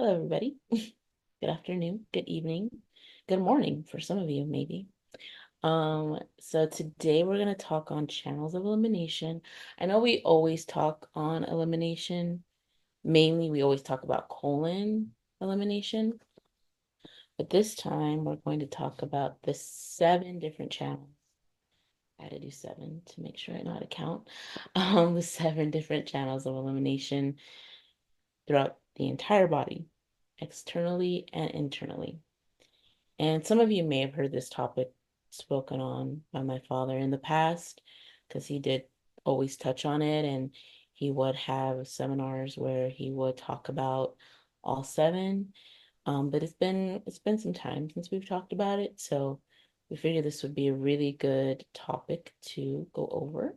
Hello, everybody. Good afternoon, good evening, good morning for some of you, maybe. So today we're going to talk on channels of elimination. I know we always talk on elimination. Mainly, we always talk about colon elimination, but this time we're going to talk about the 7 different channels. I had to do 7 to make sure I know how to count. The 7 different channels of elimination throughout the entire body, externally and internally. And some of you may have heard this topic spoken on by my father in the past, because he did always touch on it, and he would have seminars where he would talk about all 7. But it's been some time since we've talked about it, so we figured this would be a really good topic to go over.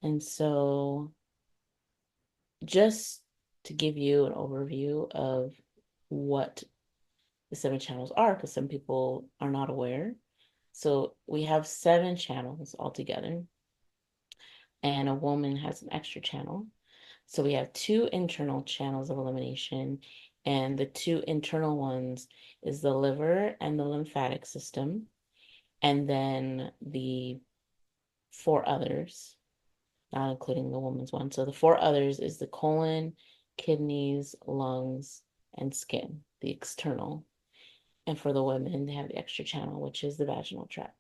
And so just to give you an overview of what the 7 channels are, because some people are not aware. So we have 7 channels altogether, and a woman has an extra channel. So we have 2 internal channels of elimination, and the 2 internal ones is the liver and the lymphatic system, and then the 4 others, not including the woman's one. So the 4 others is the colon, kidneys, lungs, and skin, the external. And for the women, they have the extra channel, which is the vaginal tract.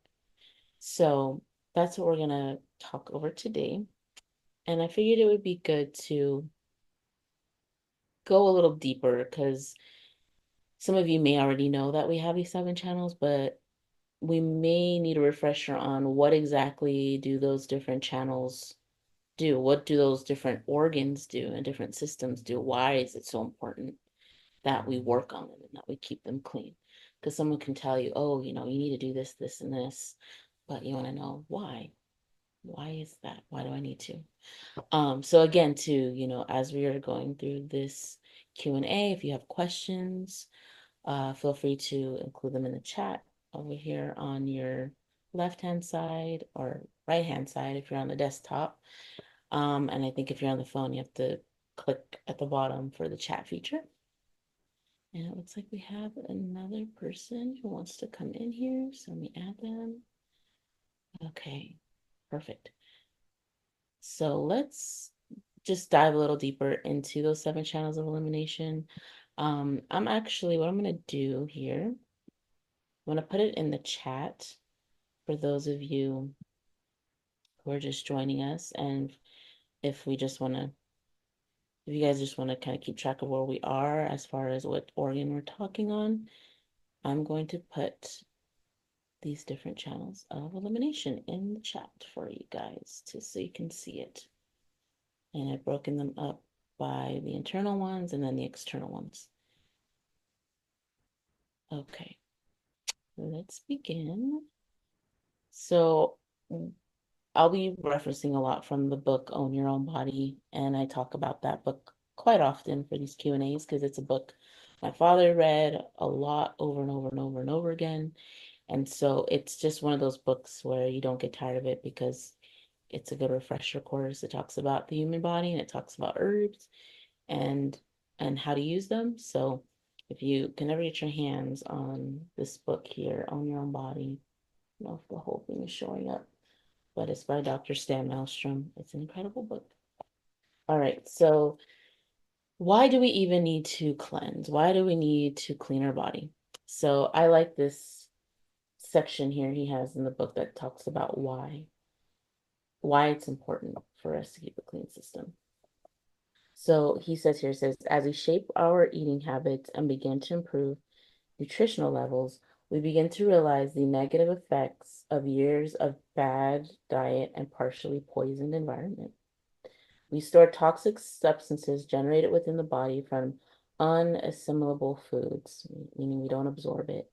So that's what we're going to talk over today. And I figured it would be good to go a little deeper because some of you may already know that we have these 7 channels, but we may need a refresher on what exactly do those different channels do? What do those different organs do and different systems do? Why is it so important that we work on them and that we keep them clean? Because someone can tell you, oh, you need to do this, this, and this, but you want to know why. Why is that? Why do I need to? So again, too, as we are going through this Q&A, if you have questions, feel free to include them in the chat over here on your left-hand side or right-hand side if you're on the desktop. And I think if you're on the phone, you have to click at the bottom for the chat feature. And it looks like we have another person who wants to come in here, so let me add them. Okay, perfect. So let's just dive a little deeper into those 7 channels of elimination. What I'm going to do here, I'm going to put it in the chat for those of you who are just joining us. And if we just want to, if you guys just want to kind of keep track of where we are as far as what organ we're talking on, I'm going to put these different channels of elimination in the chat for you guys so you can see it. And I've broken them up by the internal ones and then the external ones. Okay, let's begin. So I'll be referencing a lot from the book Own Your Own Body, and I talk about that book quite often for these Q&As because it's a book my father read a lot over and over and over and over again. And so it's just one of those books where you don't get tired of it because it's a good refresher course. It talks about the human body and it talks about herbs and how to use them. So if you can ever get your hands on this book here, Own Your Own Body, I don't know if the whole thing is showing up, but it's by Dr. Stan Malmstrom. It's an incredible book. All right, so why do we even need to cleanse? Why do we need to clean our body? So I like this section here he has in the book that talks about why it's important for us to keep a clean system. So he says here, says, as we shape our eating habits and begin to improve nutritional levels, we begin to realize the negative effects of years of bad diet and partially poisoned environment. We store toxic substances generated within the body from unassimilable foods, meaning we don't absorb it.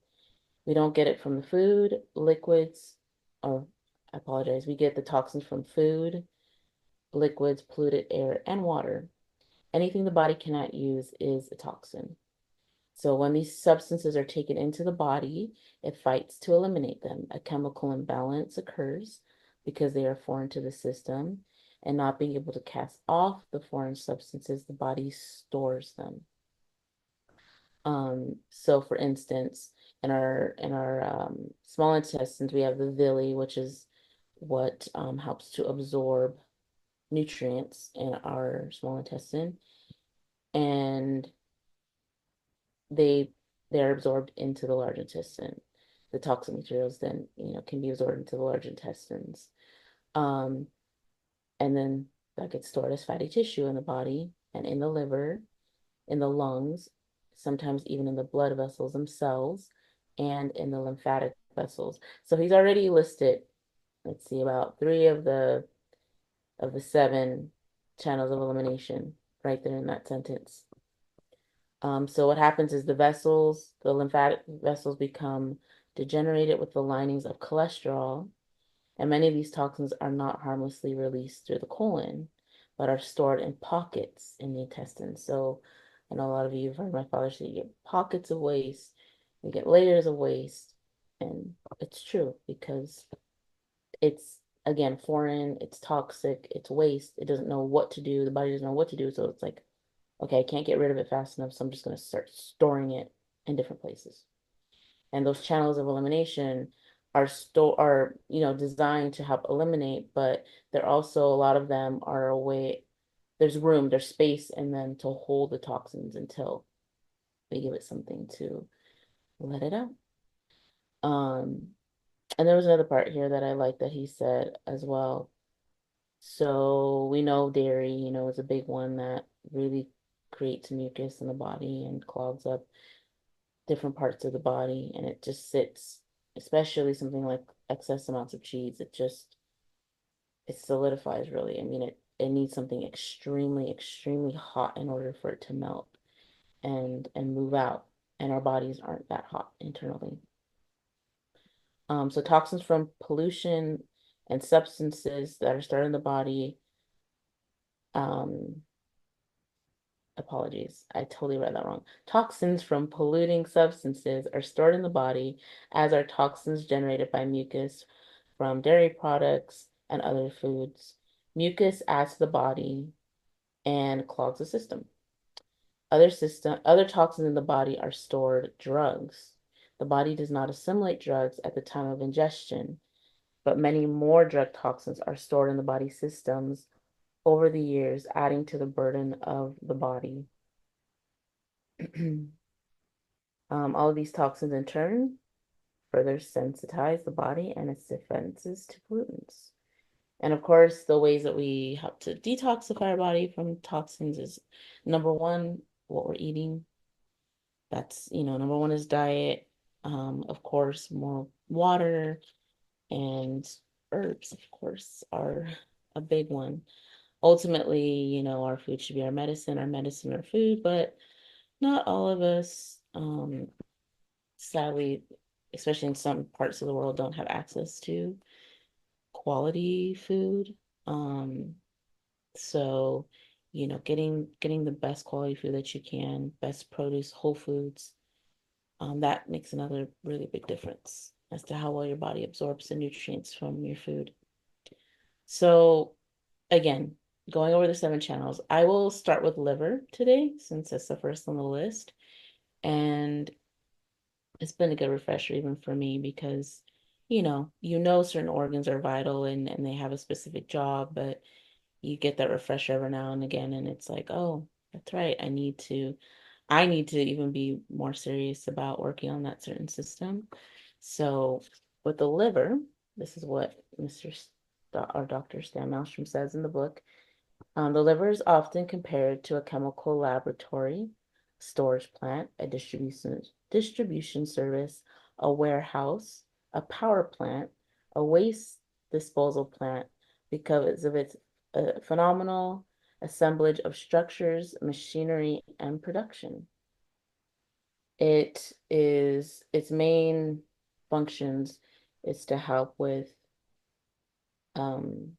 We don't get it from the food, liquids, or I apologize, we get the toxins from food, liquids, polluted air, and water. Anything the body cannot use is a toxin. So when these substances are taken into the body, it fights to eliminate them. A chemical imbalance occurs because they are foreign to the system, and not being able to cast off the foreign substances, the body stores them. So for instance, in our small intestines, we have the villi, which is what helps to absorb nutrients in our small intestine, and they they're absorbed into the large intestine. The toxic materials then, can be absorbed into the large intestines. Um, and then that gets stored as fatty tissue in the body and in the liver, in the lungs, sometimes even in the blood vessels themselves, and in the lymphatic vessels. So he's already listed, let's see, about three of the seven channels of elimination right there in that sentence. So what happens is the lymphatic vessels become degenerated with the linings of cholesterol, and many of these toxins are not harmlessly released through the colon, but are stored in pockets in the intestines. So I know a lot of you have heard my father say you get pockets of waste, you get layers of waste, and it's true because it's again foreign, it's toxic, it's waste. It doesn't know what to do. The body doesn't know what to do. So it's like, okay, I can't get rid of it fast enough, so I'm just going to start storing it in different places. And those channels of elimination are designed to help eliminate, but they're also a lot of them are a way there's space in them to hold the toxins until we give it something to let it out. Um, and there was another part here that I like that he said as well. So we know dairy, is a big one that really creates mucus in the body and clogs up different parts of the body, and it just sits, especially something like excess amounts of cheese. It solidifies really. I mean, it needs something extremely, extremely hot in order for it to melt and move out. And our bodies aren't that hot internally. So toxins from pollution and substances that are stored in the body, um, apologies, I totally read that wrong. Toxins from polluting substances are stored in the body, as are toxins generated by mucus from dairy products and other foods. Mucus adds to the body and clogs the system. Other toxins in the body are stored drugs. The body does not assimilate drugs at the time of ingestion, but many more drug toxins are stored in the body systems over the years, adding to the burden of the body. All of these toxins in turn further sensitize the body and its defenses to pollutants. And of course, the ways that we help to detoxify our body from toxins is number one, what we're eating. That's, number one is diet. Of course, more water and herbs, of course, are a big one. Ultimately, our food should be our medicine our food, but not all of us, sadly, especially in some parts of the world, don't have access to quality food. Um, so, getting the best quality food that you can, best produce, whole foods, that makes another really big difference as to how well your body absorbs the nutrients from your food. So, again, going over the seven channels, I will start with liver today since it's the first on the list. And it's been a good refresher even for me because, certain organs are vital and they have a specific job, but you get that refresher every now and again, and it's like, oh, that's right. I need to even be more serious about working on that certain system. So with the liver, this is what our Dr. Stan Malmstrom says in the book. The liver is often compared to a chemical laboratory, storage plant, a distribution service, a warehouse, a power plant, a waste disposal plant because of its phenomenal assemblage of structures, machinery, and production. Its main functions is to help with um,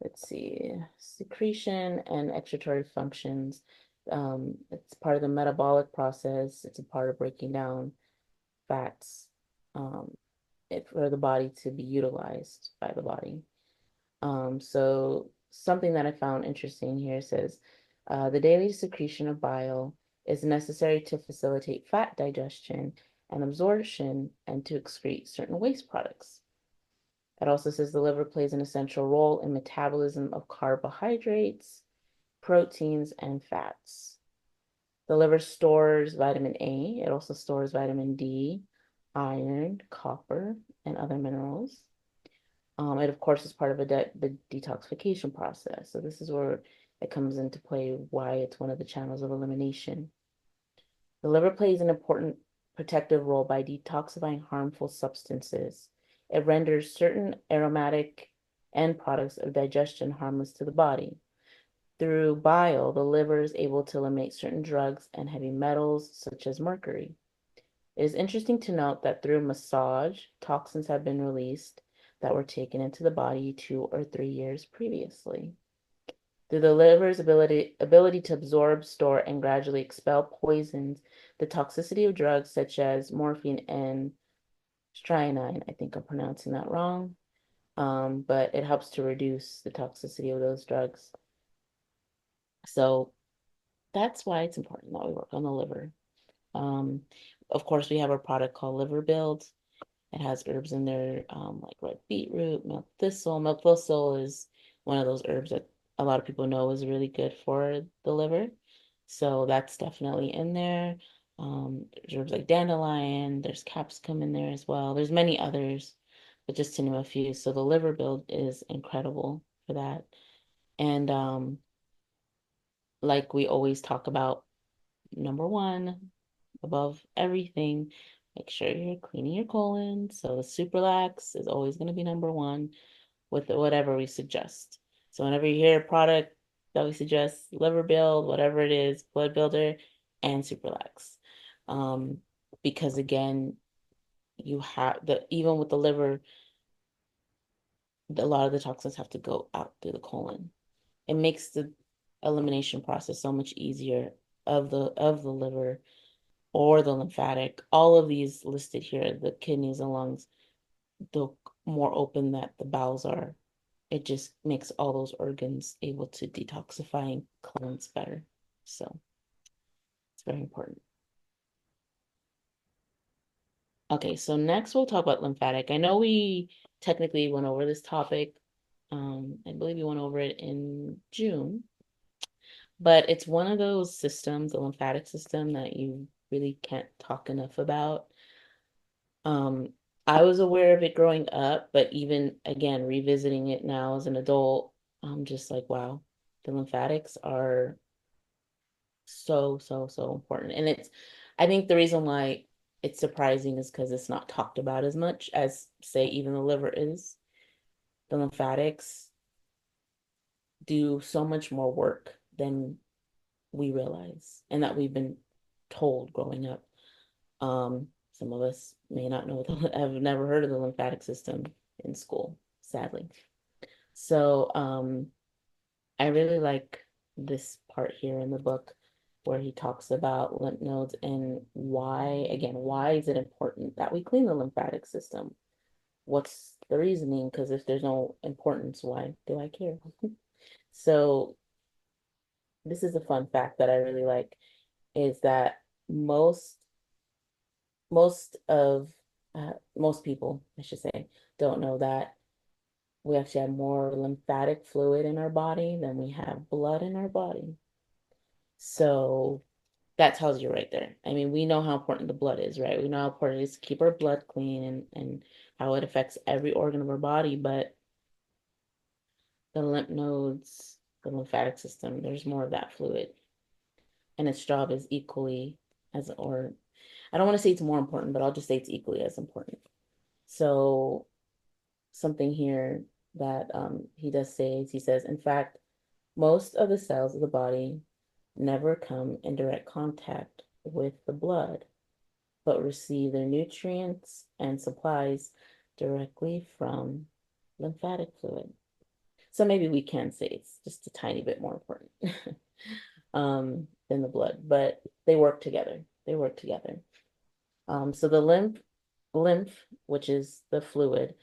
let's see, secretion and excretory functions. It's part of the metabolic process. It's a part of breaking down fats, um, for the body to be utilized by the body. So something that I found interesting here says, the daily secretion of bile is necessary to facilitate fat digestion and absorption and to excrete certain waste products. It also says the liver plays an essential role in metabolism of carbohydrates, proteins, and fats. The liver stores vitamin A. It also stores vitamin D, iron, copper, and other minerals. It, of course, is part of the detoxification process. So this is where it comes into play why it's one of the channels of elimination. The liver plays an important protective role by detoxifying harmful substances. It renders certain aromatic end products of digestion harmless to the body. Through bile, the liver is able to eliminate certain drugs and heavy metals, such as mercury. It is interesting to note that through massage, toxins have been released that were taken into the body 2 or 3 years previously. Through the liver's ability to absorb, store, and gradually expel poisons, the toxicity of drugs such as morphine and strychnine, I think I'm pronouncing that wrong, but it helps to reduce the toxicity of those drugs. So that's why it's important that we work on the liver. Um, of course, we have a product called Liver Build. It has herbs in there, like red beetroot, milk thistle. Milk thistle is one of those herbs that a lot of people know is really good for the liver. So that's definitely in there. There's herbs like dandelion, there's capsicum in there as well. There's many others, but just to name a few. So the liver build is incredible for that. And like we always talk about, number one, above everything, make sure you're cleaning your colon. So the Superlax is always going to be number one with whatever we suggest. So whenever you hear a product that we suggest, liver build, whatever it is, blood builder, and Superlax. Um, because again, you have the even with the liver, a lot of the toxins have to go out through the colon. It makes the elimination process so much easier of the liver or the lymphatic, all of these listed here, the kidneys and lungs, the more open that the bowels are, it just makes all those organs able to detoxify and cleanse better. So it's very important. Okay, so next we'll talk about lymphatic. I know we technically went over this topic. I believe we went over it in June, but it's one of those systems, the lymphatic system, that you really can't talk enough about. Um, I was aware of it growing up, but even again, revisiting it now as an adult, I'm just like, wow, the lymphatics are so, so, so important. And I think the reason why it's surprising is because it's not talked about as much as, say, even the liver is. The lymphatics do so much more work than we realize and that we've been told growing up. Some of us may not know have never heard of the lymphatic system in school, sadly. So, I really like this part here in the book where he talks about lymph nodes and why, again, why is it important that we clean the lymphatic system? What's the reasoning? Because if there's no importance, why do I care? So, this is a fun fact that I really like is that most most people, I should say, don't know that we actually have more lymphatic fluid in our body than we have blood in our body. So that tells you right there. I mean, we know how important the blood is, right? We know how important it is to keep our blood clean and how it affects every organ of our body, but the lymph nodes, the lymphatic system, there's more of that fluid. And its job is equally as, or I don't want to say it's more important, but I'll just say it's equally as important. So something here that he does say is he says, in fact, most of the cells of the body never come in direct contact with the blood, but receive their nutrients and supplies directly from lymphatic fluid. So maybe we can say it's just a tiny bit more important than the blood, but they work together. They work together. So the lymph, which is the fluid,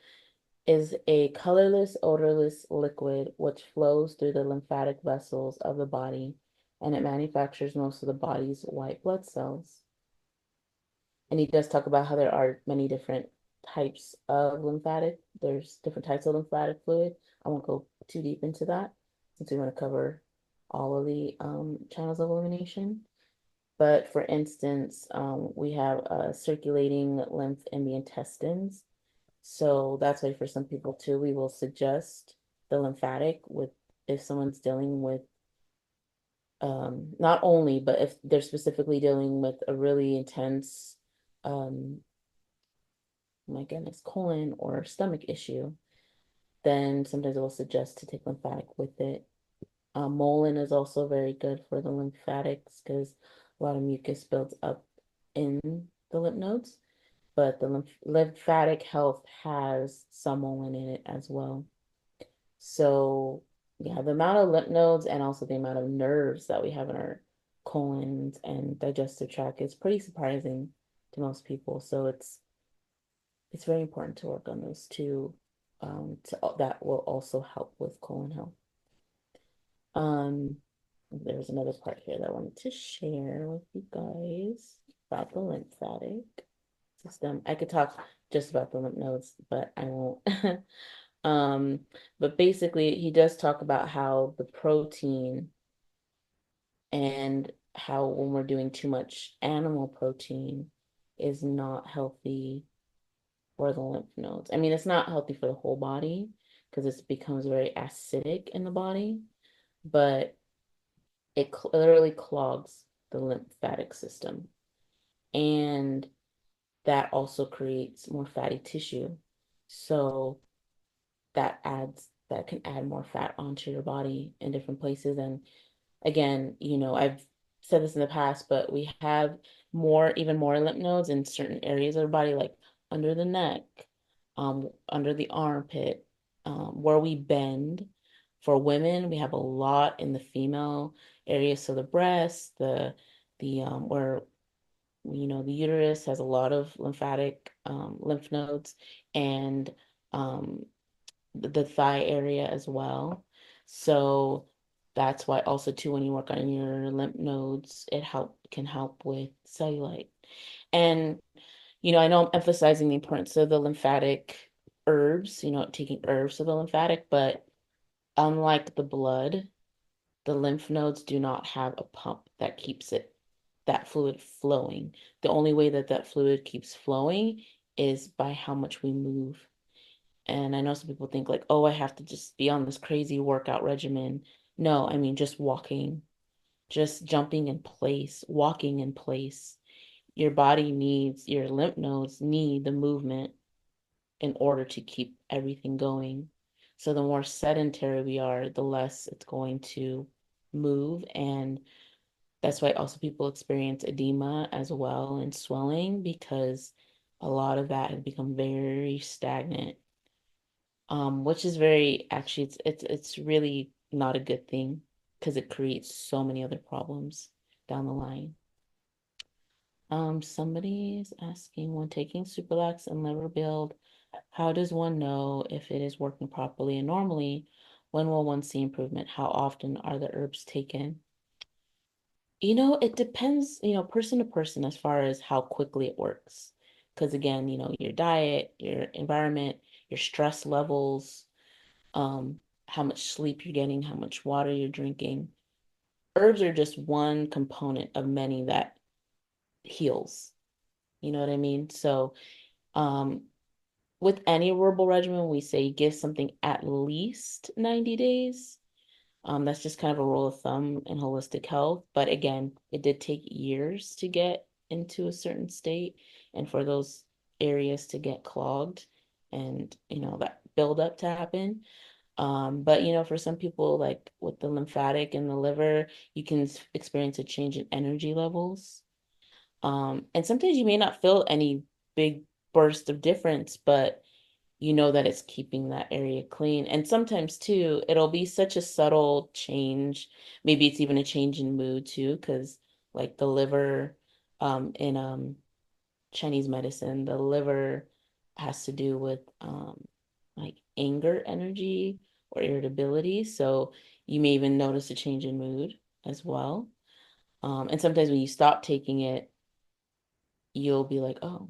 is a colorless, odorless liquid which flows through the lymphatic vessels of the body and it manufactures most of the body's white blood cells. And he does talk about how there are many different types of lymphatic. There's different types of lymphatic fluid. I won't go too deep into that since we want to cover all of the channels of elimination. But for instance, we have circulating lymph in the intestines. So that's why for some people too, we will suggest the lymphatic with if someone's dealing with not only, but if they're specifically dealing with a really intense um my goodness, colon or stomach issue, then sometimes it will suggest to take lymphatic with it. Mullein is also very good for the lymphatics because a lot of mucus builds up in the lymph nodes, but the lymphatic health has some mullein in it as well. So, yeah, the amount of lymph nodes and also the amount of nerves that we have in our colons and digestive tract is pretty surprising to most people. So it's very important to work on those two. That will also help with colon health. Um, there's another part here that I wanted to share with you guys about the lymphatic system. I could talk just about the lymph nodes, but I won't. Um, but basically, he does talk about how the protein and how when we're doing too much animal protein is not healthy for the lymph nodes. I mean, it's not healthy for the whole body because it becomes very acidic in the body, but it literally clogs the lymphatic system. And that also creates more fatty tissue. So that can add more fat onto your body in different places. And again, I've said this in the past, but we have even more lymph nodes in certain areas of the body, like under the neck, under the armpit, where we bend. For women, we have a lot in the female areas, so the breast, the where the uterus has a lot of lymphatic lymph nodes, and um, the thigh area as well. So that's why also too when you work on your lymph nodes, can help with cellulite. And I know I'm emphasizing the importance of the lymphatic herbs, taking herbs to the lymphatic, but unlike the blood, the lymph nodes do not have a pump that keeps that fluid flowing. The only way that that fluid keeps flowing is by how much we move. And I know some people think like, oh, I have to just be on this crazy workout regimen. No, I mean just walking, just jumping in place, walking in place. Your lymph nodes need the movement in order to keep everything going. So the more sedentary we are, the less it's going to move. And that's why also people experience edema as well and swelling because a lot of that has become very stagnant, which is very actually it's really not a good thing because it creates so many other problems down the line. Somebody is asking when taking Superlax and liver build, how does one know if it is working properly? And normally, when will one see improvement? How often are the herbs taken? It depends, person to person as far as how quickly it works. Because again, your diet, your environment, your stress levels, how much sleep you're getting, how much water you're drinking. Herbs are just one component of many that heals. You know what I mean? So, um, with any herbal regimen, we say give something at least 90 days. That's just kind of a rule of thumb in holistic health. But again, it did take years to get into a certain state and for those areas to get clogged and, that buildup to happen. But for some people, like with the lymphatic and the liver, you can experience a change in energy levels. And sometimes you may not feel any big burst of difference, but you know that it's keeping that area clean. And sometimes too, it'll be such a subtle change. Maybe it's even a change in mood too, because like the liver, in Chinese medicine, the liver has to do with like anger energy or irritability. So you may even notice a change in mood. as well. And sometimes when you stop taking it, you'll be like, oh,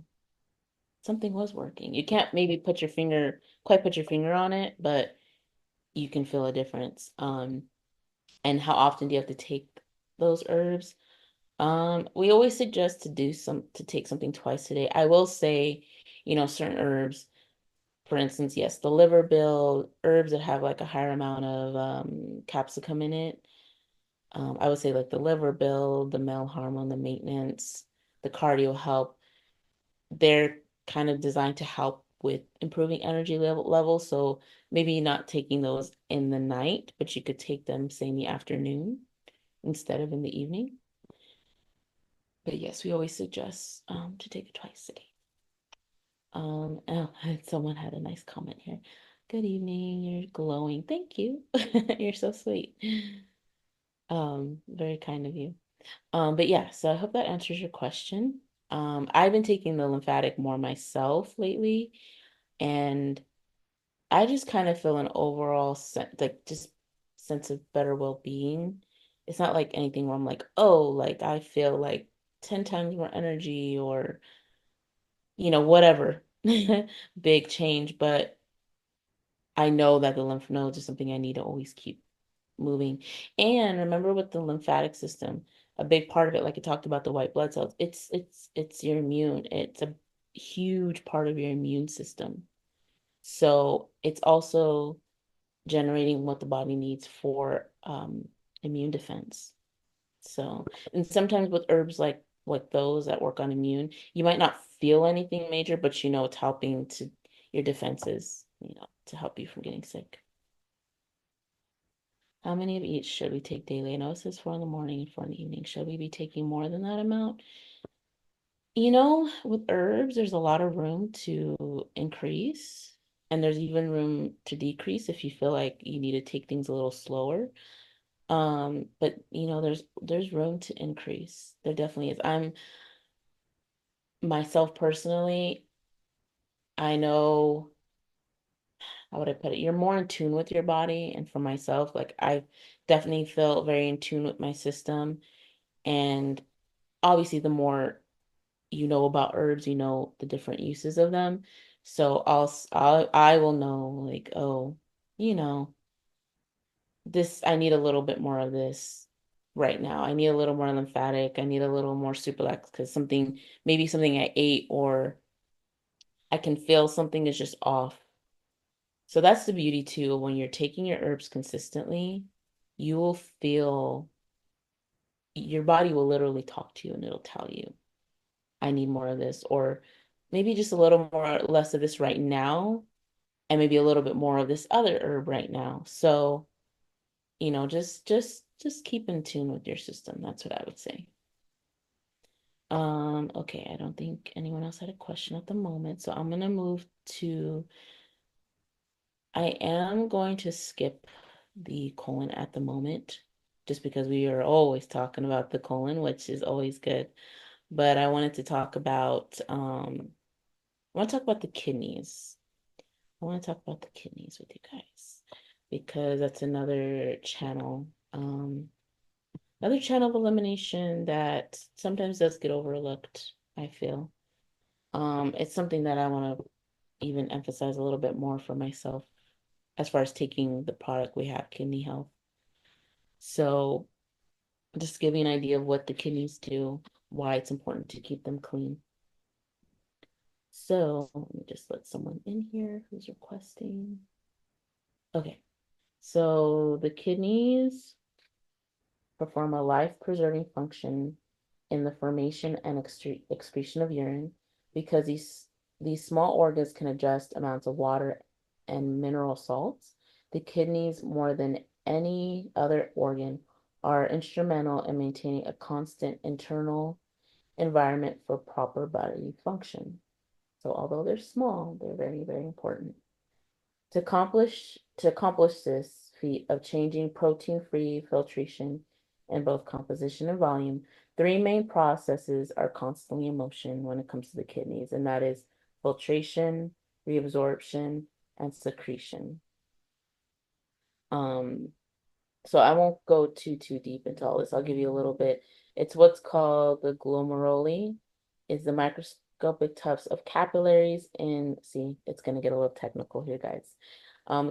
something was working. You can't maybe quite put your finger on it, but you can feel a difference. And how often do you have to take those herbs? We always suggest to take something twice a day. I will say, certain herbs, for instance, yes, the liver bill, herbs that have like a higher amount of capsicum in it. I would say like the liver bill, the male hormone, the maintenance, the cardio help. They're kind of designed to help with improving energy levels. So maybe not taking those in the night, but you could take them, say, in the afternoon instead of in the evening. But yes, we always suggest to take it twice a day. Oh, someone had a nice comment here. Good evening, you're glowing. Thank you. You're so sweet. Very kind of you. But yeah, so I hope that answers your question. I've been taking the lymphatic more myself lately, and I just kind of feel an overall sense, like just sense of better well-being. It's not like anything where I'm like, oh, like I feel like 10 times more energy or, whatever big change, but I know that the lymph nodes is something I need to always keep moving. And remember with the lymphatic system, a big part of it, like I talked about the white blood cells, it's your immune. It's a huge part of your immune system. So it's also generating what the body needs for immune defense. So, and sometimes with herbs like those that work on immune, you might not feel anything major, but it's helping to your defenses, to help you from getting sick. How many of each should we take daily? I know it says 4 in the morning and 4 in the evening. Should we be taking more than that amount? With herbs, there's a lot of room to increase, and there's even room to decrease if you feel like you need to take things a little slower. But there's room to increase. There definitely is. I'm myself personally, I know how would I put it? You're more in tune with your body, and for myself, like I definitely feel very in tune with my system. And obviously, the more you know about herbs, you know the different uses of them. So I will know like, oh, you know, this I need a little bit more of this right now. I need a little more lymphatic. I need a little more Superlex because maybe something I ate or I can feel something is just off. So that's the beauty too. When you're taking your herbs consistently, you will feel your body will literally talk to you and it'll tell you, I need more of this, or maybe just a little more less of this right now, and maybe a little bit more of this other herb right now. So, just keep in tune with your system. That's what I would say. Okay, I don't think anyone else had a question at the moment, so I'm gonna move to I am going to skip the colon at the moment, just because we are always talking about the colon, which is always good. But I wanted to talk about I want to talk about the kidneys. I want to talk about the kidneys with you guys because that's another channel of elimination that sometimes does get overlooked, I feel. It's something that I want to even emphasize a little bit more for myself as far as taking the product we have, Kidney Health. So just to give you an idea of what the kidneys do, why it's important to keep them clean. So let me just let someone in here who's requesting. Okay, so the kidneys perform a life-preserving function in the formation and excretion of urine because these small organs can adjust amounts of water and mineral salts. The kidneys, more than any other organ, are instrumental in maintaining a constant internal environment for proper body function. So although they're small, they're very, very important. To accomplish this feat of changing protein-free filtration in both composition and volume, three main processes are constantly in motion when it comes to the kidneys, and that is filtration, reabsorption, and secretion. Um, So I won't go too deep into all this. I'll give you a little bit. It's what's called the glomeruli, is the microscopic tufts of capillaries in, see, it's going to get a little technical here, guys.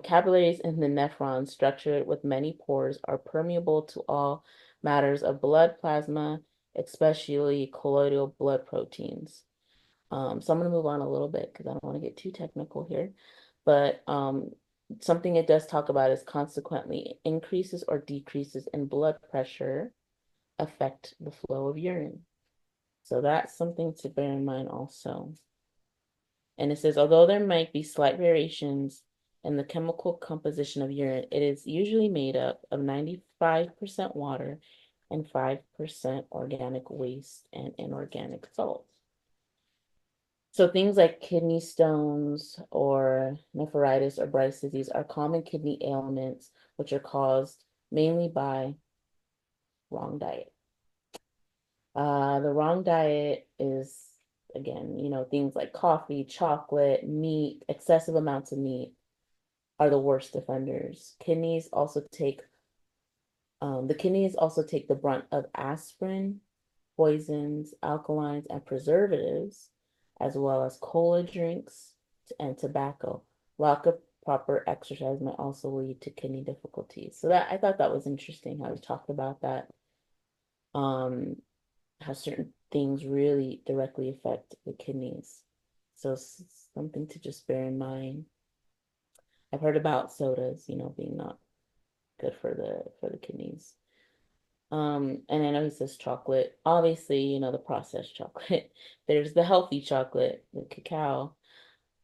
Capillaries in the nephron, structured with many pores, are permeable to all matters of blood plasma, especially colloidal blood proteins. So I'm going to move on a little bit because I don't want to get too technical here. But something it does talk about is consequently increases or decreases in blood pressure affect the flow of urine. So that's something to bear in mind also. And it says, although there might be slight variations in the chemical composition of urine, it is usually made up of 95% water and 5% organic waste and inorganic salts. So things like kidney stones or nephritis or Bright's disease are common kidney ailments, which are caused mainly by wrong diet. The wrong diet is, again, things like coffee, chocolate, meat, excessive amounts of meat are the worst offenders. The kidneys also take the brunt of aspirin, poisons, alkalines, and preservatives, as well as cola drinks and tobacco. Lack of proper exercise may also lead to kidney difficulties. So that, I thought that was interesting how we talked about that. Um, how certain things really directly affect the kidneys. So something to just bear in mind. I've heard about sodas, being not good for the kidneys. And I know he says chocolate. Obviously, the processed chocolate. There's the healthy chocolate, the cacao.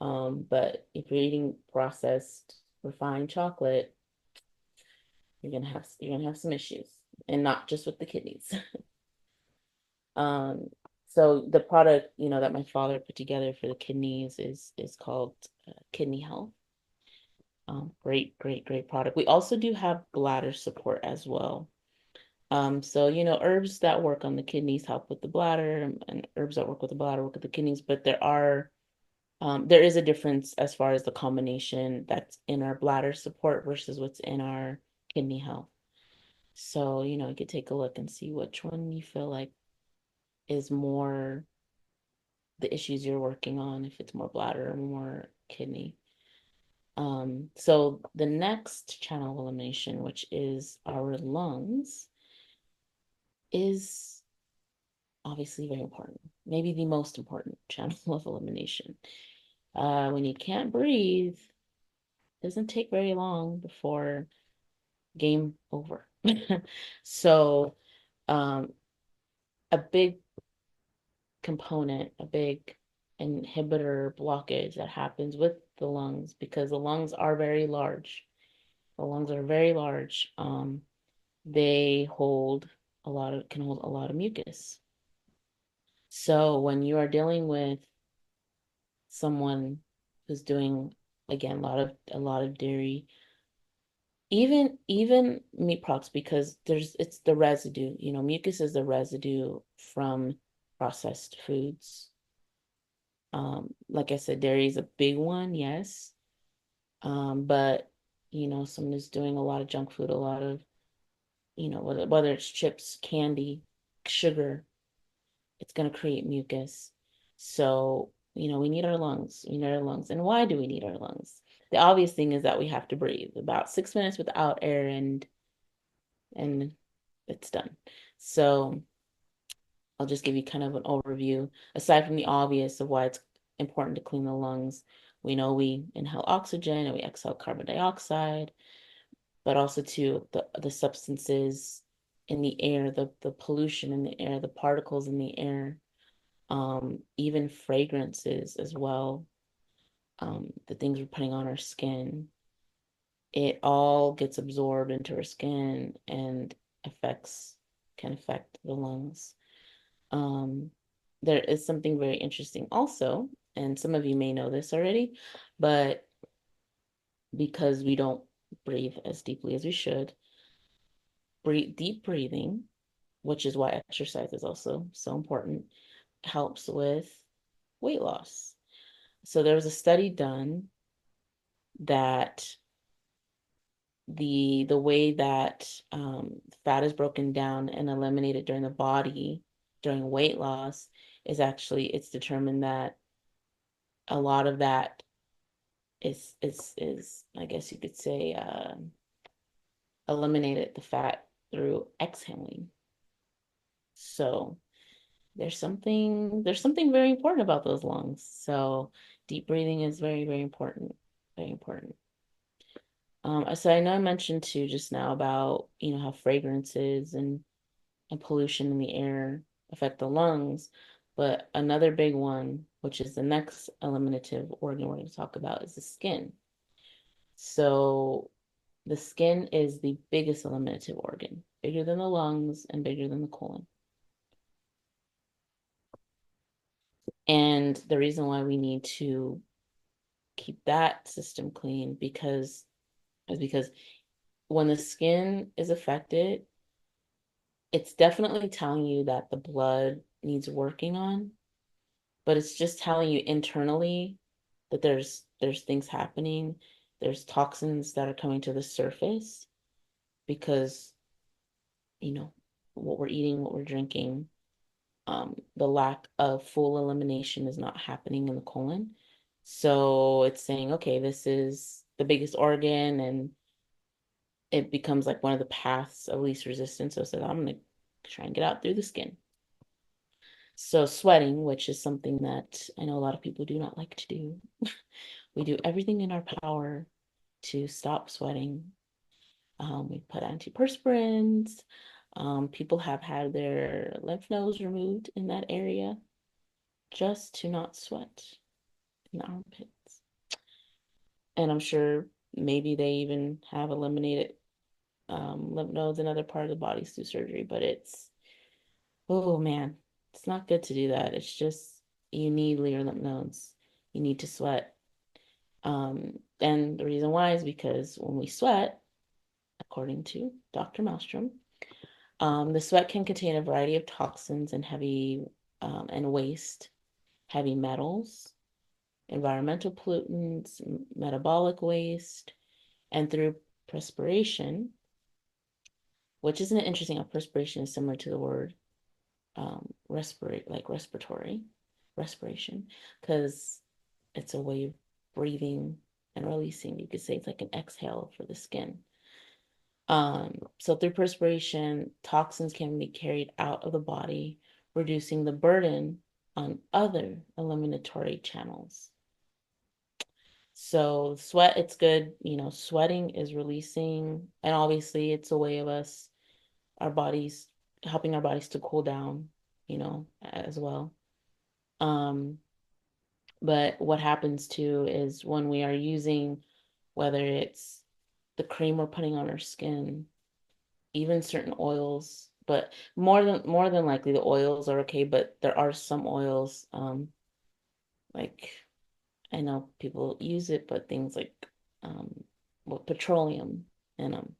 But if you're eating processed, refined chocolate, you're gonna have some issues, and not just with the kidneys. Um, so the product, that my father put together for the kidneys is called Kidney Health. Great product. We also do have bladder support as well. So herbs that work on the kidneys help with the bladder, and herbs that work with the bladder work with the kidneys. But there is a difference as far as the combination that's in our bladder support versus what's in our kidney health. So you could take a look and see which one you feel like is more the issues you're working on, if it's more bladder or more kidney. So the next channel of elimination, which is our lungs, is obviously very important, maybe the most important channel of elimination. When you can't breathe, it doesn't take very long before game over. So, um, a big component, a big inhibitor blockage that happens with the lungs, because the lungs are very large. The lungs are very large. They can hold a lot of mucus. So when you are dealing with someone who's doing, again, a lot of dairy, even meat products, because it's the residue, mucus is the residue from processed foods. Like I said, dairy is a big one, yes. But someone who's doing a lot of junk food, a lot of, whether it's chips, candy, sugar, it's going to create mucus. So, we need our lungs. We need our lungs. And why do we need our lungs? The obvious thing is that we have to breathe about 6 minutes without air, and it's done. So I'll just give you kind of an overview. Aside from the obvious of why it's important to clean the lungs, we know we inhale oxygen and we exhale carbon dioxide, but also too the substances in the air, the pollution in the air, the particles in the air, even fragrances as well, the things we're putting on our skin. It all gets absorbed into our skin and can affect the lungs. Um, there is something very interesting also, and some of you may know this already, but because we don't breathe as deeply as we should, deep breathing, which is why exercise is also so important, helps with weight loss. So there was a study done that the way that fat is broken down and eliminated during the body during weight loss is actually it's determined that a lot of that is I guess you could say eliminated the fat through exhaling. So there's something very important about those lungs. So deep breathing is very, very important. Very important. So I know I mentioned too just now about, how fragrances and pollution in the air affect the lungs, but another big one, which is the next eliminative organ we're going to talk about, is the skin. So the skin is the biggest eliminative organ, bigger than the lungs and bigger than the colon. And the reason why we need to keep that system clean because when the skin is affected, it's definitely telling you that the blood needs working on, but it's just telling you internally that there's things happening. There's toxins that are coming to the surface because, you know, what we're eating, what we're drinking, the lack of full elimination is not happening in the colon. So it's saying, okay, this is the biggest organ and it becomes like one of the paths of least resistance. So it says, I'm going to try and get out through the skin. So sweating, which is something that I know a lot of people do not like to do. We do everything in our power to stop sweating. We put antiperspirants. People have had their lymph nodes removed in that area just to not sweat in the armpits. And I'm sure maybe they even have eliminated lymph nodes in other parts of the body through surgery, but oh man, it's not good to do that. It's just, you need lymph nodes. You need to sweat. And the reason why is because when we sweat, according to Dr. Maelstrom, the sweat can contain a variety of toxins and and waste, heavy metals, environmental pollutants, metabolic waste, and through perspiration, which isn't it interesting how perspiration is similar to the word respirate, like respiratory, respiration, because it's a way of breathing and releasing. You could say it's like an exhale for the skin. So through perspiration, toxins can be carried out of the body, reducing the burden on other eliminatory channels. So sweat, it's good, sweating is releasing, and obviously it's a way of our bodies, helping our bodies to cool down, as well. Um, but what happens too is when we are using, whether it's the cream we're putting on our skin, even certain oils, but more than likely the oils are okay, but there are some oils, like I know people use it, but things like with petroleum in them,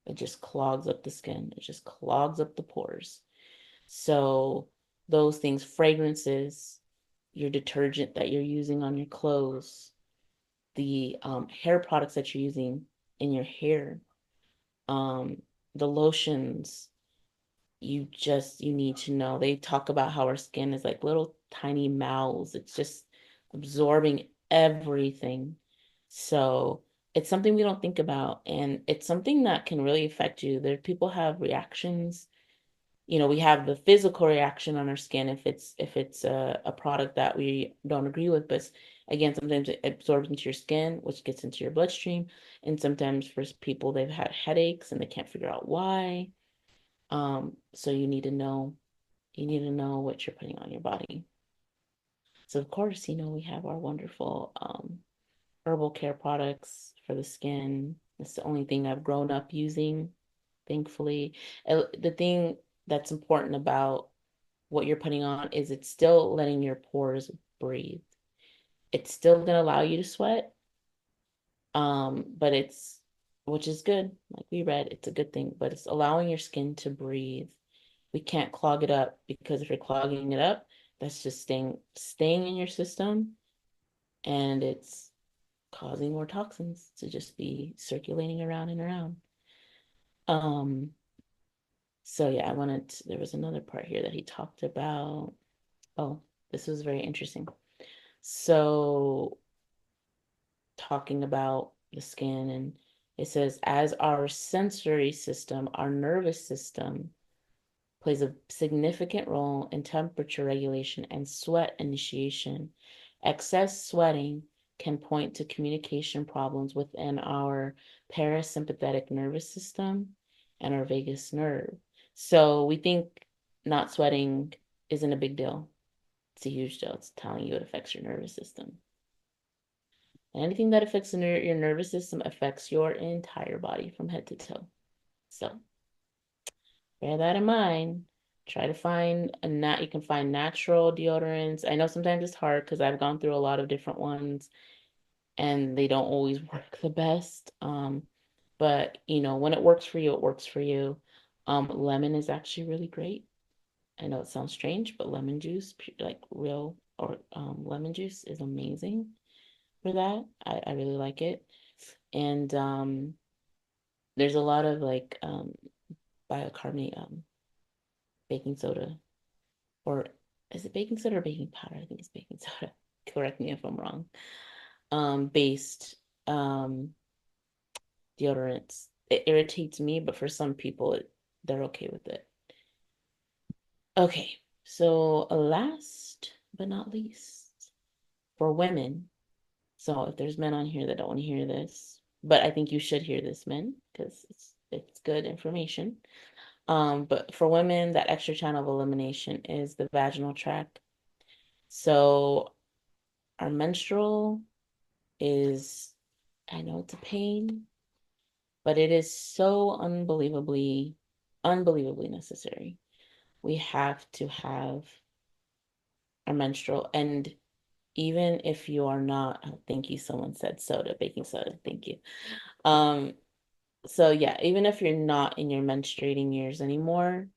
it just clogs up the skin. It just clogs up the pores. So those things, fragrances, your detergent that you're using on your clothes, the hair products that you're using in your hair, um, the lotions, you need to know. They talk about how our skin is like little tiny mouths. It's just absorbing everything. So it's something we don't think about, and it's something that can really affect you. There people have reactions. We have the physical reaction on our skin if it's a product that we don't agree with, but again, sometimes it absorbs into your skin, which gets into your bloodstream, and sometimes for people they've had headaches and they can't figure out why. So you need to know what you're putting on your body. So of course, we have our wonderful herbal care products for the skin. It's the only thing I've grown up using, thankfully. The thing that's important about what you're putting on is it's still letting your pores breathe. It's still going to allow you to sweat, but which is good. Like we read, it's a good thing, but it's allowing your skin to breathe. We can't clog it up because if you're clogging it up, that's just staying in your system and it's causing more toxins to just be circulating around and around. Um, so yeah, there was another part here that he talked about. Oh, this was very interesting. So talking about the skin, and it says, as our sensory system, our nervous system plays a significant role in temperature regulation and sweat initiation. Excess sweating can point to communication problems within our parasympathetic nervous system and our vagus nerve. So we think not sweating isn't a big deal. It's a huge deal. It's telling you it affects your nervous system. And anything that affects your nervous system affects your entire body from head to toe. So bear that in mind. Try to find you can find natural deodorants. I know sometimes it's hard because I've gone through a lot of different ones and they don't always work the best. But when it works for you, it works for you. Lemon is actually really great. I know it sounds strange, but lemon juice, like real or lemon juice is amazing for that. I really like it. And there's a lot of like bicarbonate baking soda, or is it baking soda or baking powder? I think it's baking soda. Correct me if I'm wrong. Based deodorants. It irritates me, but for some people they're okay with it. Okay, so last but not least, for women. So if there's men on here that don't want to hear this, but I think you should hear this, men, because it's good information. But for women, that extra channel of elimination is the vaginal tract. So our menstrual is, I know it's a pain, but it is so unbelievably necessary. We have to have our menstrual. And even if you are not, oh, thank you, someone said soda, baking soda, thank you. Um, so yeah, even if you're not in your menstruating years anymore,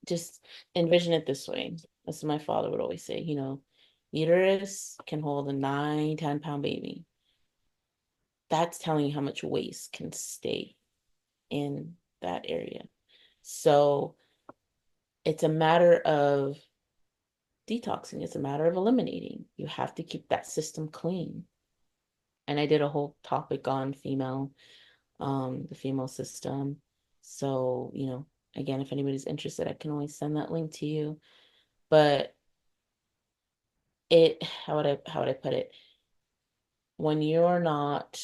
just envision it this way. As my father would always say, uterus can hold a 9, 10 pound baby. That's telling you how much waste can stay in that area. So it's a matter of detoxing, it's a matter of eliminating. You have to keep that system clean. And I did a whole topic on the female system. So, again, if anybody's interested, I can always send that link to you. But how would I put it? When you're not,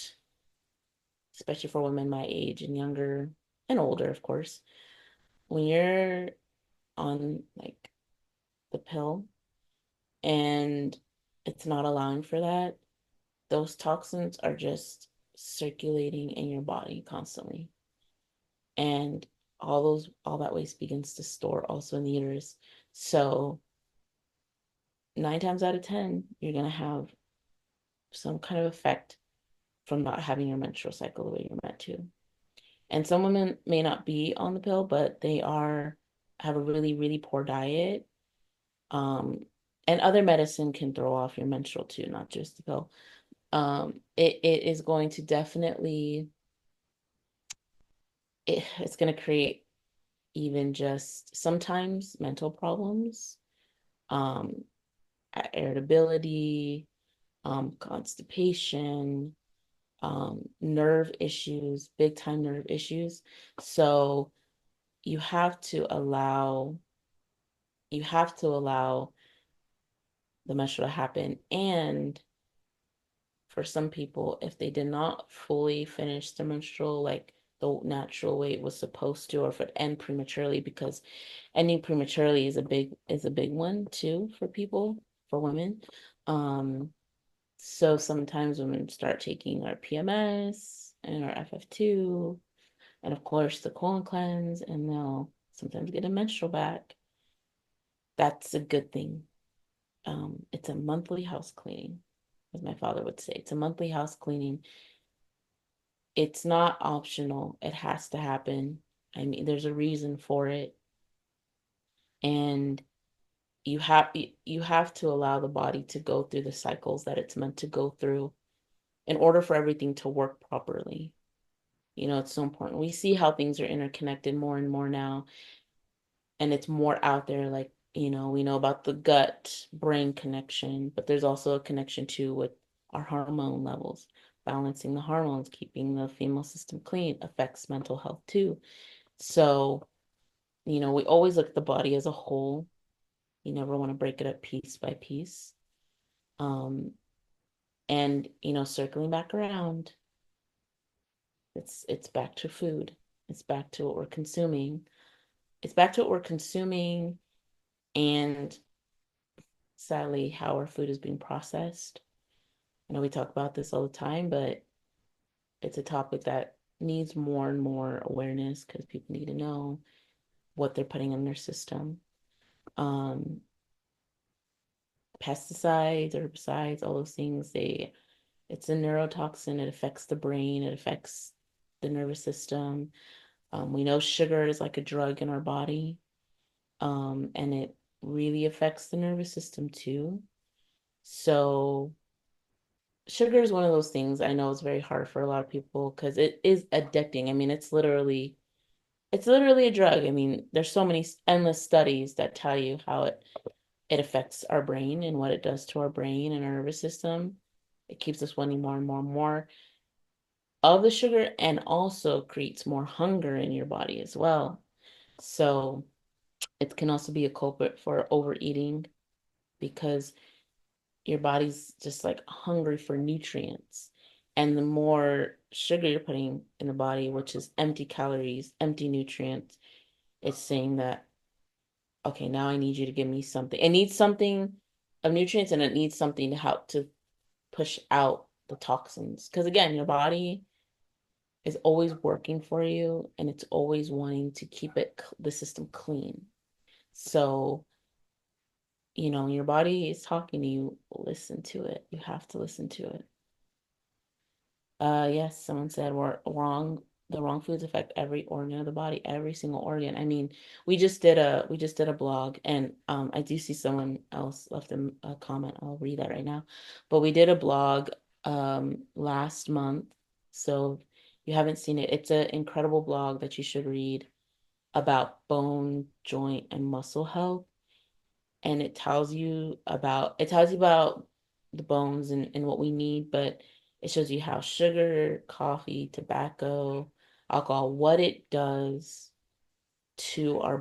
especially for women my age and younger and older, of course, when you're on like the pill and it's not allowing for that, those toxins are just circulating in your body constantly. And all that waste begins to store also in the uterus. So 9 times out of 10, you're gonna have some kind of effect from not having your menstrual cycle the way you're meant to. And some women may not be on the pill, but they have a really, really poor diet. Um, and other medicine can throw off your menstrual too, not just the pill. It is going to definitely it's going to create even just sometimes mental problems, um, irritability, constipation, nerve issues, big time nerve issues. So you have to allow you have to allow the menstrual to happen. And for some people, if they did not fully finish the menstrual like the natural way it was supposed to, or if it end prematurely, because ending prematurely is a big one too for people, for women. So sometimes women start taking our PMS and our FF2, and of course the colon cleanse, and they'll sometimes get a menstrual back. That's a good thing. It's a monthly house cleaning, as my father would say. It's a monthly house cleaning. It's not optional. It has to happen. I mean, there's a reason for it. And you have to allow the body to go through the cycles that it's meant to go through in order for everything to work properly. It's so important. We see how things are interconnected more and more now, and it's more out there. Like, we know about the gut brain connection, but there's also a connection too with our hormone levels. Balancing the hormones, keeping the female system clean affects mental health too. So, we always look at the body as a whole. You never want to break it up piece by piece. Um, and circling back around, it's back to food. It's back to what we're consuming. It's back to what we're consuming and sadly how our food is being processed. I know we talk about this all the time, but it's a topic that needs more and more awareness because people need to know what they're putting in their system. Um, Pesticides, herbicides, all those things, it's a neurotoxin. It affects the brain, it affects the nervous system. We know sugar is like a drug in our body, and it really affects the nervous system too. So sugar is one of those things I know is very hard for a lot of people because it is addicting. I mean, it's literally a drug. I mean, there's so many endless studies that tell you how it affects our brain and what it does to our brain and our nervous system. It keeps us wanting more and more and more of the sugar and also creates more hunger in your body as well. So it can also be a culprit for overeating because your body's just like hungry for nutrients. And the more sugar you're putting in the body, which is empty calories, empty nutrients, it's saying that, okay, now I need you to give me something. It needs something of nutrients and it needs something to help to push out the toxins. Because again, your body is always working for you and it's always wanting to keep the system clean. So, your body is talking to you, listen to it. You have to listen to it. Yes, someone said we're wrong. The wrong foods affect every organ of the body, every single organ. I mean, we just did a blog, and I do see someone else left a comment. I'll read that right now. But we did a blog last month, so if you haven't seen it, it's an incredible blog that you should read about bone, joint, and muscle health, and it tells you about the bones and what we need, but it shows you how sugar, coffee, tobacco, alcohol, what it does to our